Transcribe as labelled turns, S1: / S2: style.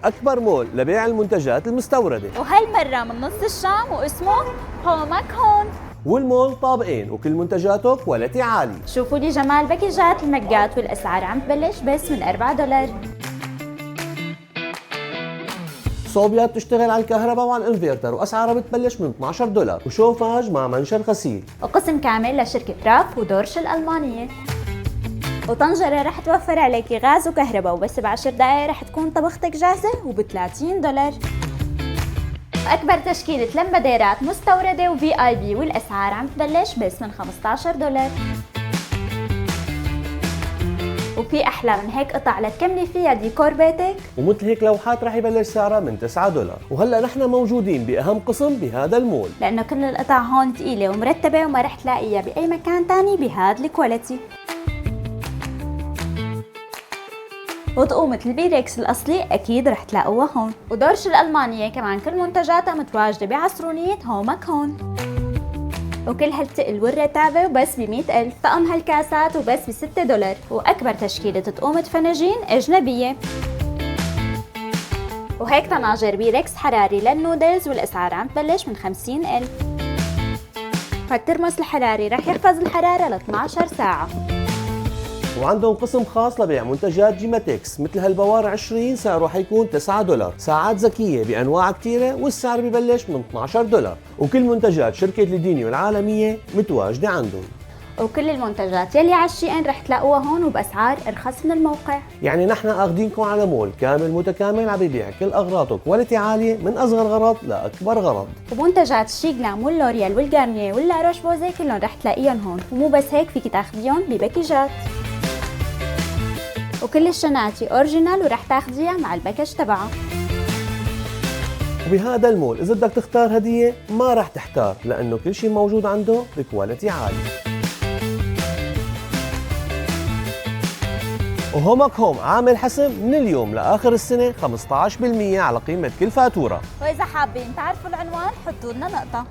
S1: أكبر مول لبيع المنتجات المستوردة،
S2: وهالمرة من نص الشام واسمه هومك هون.
S1: والمول طابقين وكل منتجاته كواليتي عالي.
S2: شوفوا لي جمال باكيجات المقات، والأسعار عم تبلش بس من $4.
S1: صوبيا بتشتغل على الكهرباء وعلى الانفرتر وأسعارها بتبلش من $12، وشوفاج مع منشر غسيل،
S2: وقسم كامل لشركة راف ودورش الألمانية. وطنجرة رح توفر عليكي غاز وكهرباء، وبس ب10 دقايق رح تكون طبختك جاهزة وب$30. وأكبر تشكيلة لمباديرات مستوردة وفي آي بي، والأسعار عم تبلش بس من $15. وفي أحلى من هيك قطع لتكملي فيها ديكور بيتك،
S1: ومثل هيك لوحات رح يبلش سعرها من $9. وهلا نحن موجودين بأهم قسم بهذا المول،
S2: لأنه كل القطع هون تقيلة ومرتبة وما رح تلاقيها بأي مكان تاني بهذا الكواليتي. وطقومة البيركس الأصلي أكيد رح تلاقوها هون، ودورش الألمانية كمان كل منتجاتها متواجدة بعصرونية هومك هون. وكل هالتقل والرتابة وبس ب100,000، طقم هالكاسات وبس ب$6، وأكبر تشكيلة طقومة فناجين أجنبية. وهيك طناجر بيركس حراري للنودلز، والأسعار عم تبلش من $50,000. فالترمس الحراري رح يحفظ الحرارة ل 12 ساعة.
S1: وعندهم قسم خاص لبيع منتجات جيماتكس مثل هالبوار 20 سعره حيكون $9، ساعات ذكية بأنواع كتيرة والسعر ببلش من $12، وكل منتجات شركة ليدينيو العالمية متواجدة عندهم.
S2: وكل المنتجات يلي على الشي ان رح تلاقوها هون وبأسعار أرخص من الموقع.
S1: يعني نحن اخذينكم على مول كامل متكامل عم بيبيع كل اغراضه كواليتي عالية من أصغر غرض لأكبر غرض.
S2: ومنتجات الشي جلام واللوريال والغارنيer واللا روش بوزي كلهم رح تلاقيهم هون، ومو بس هيك فيك تاخذيهم بباكيجات. وكل الشناتي اوريجينال ورح تاخذيها مع الباكج تبعها.
S1: وبهذا المول إذا بدك تختار هدية ما رح تحتار، لأنه كل شيء موجود عنده بكواليتي عالي. وهومك هوم عامل حسم من اليوم لآخر السنة 15% على قيمة كل فاتورة.
S2: وإذا حابين تعرفوا العنوان حطوا لنا نقطة.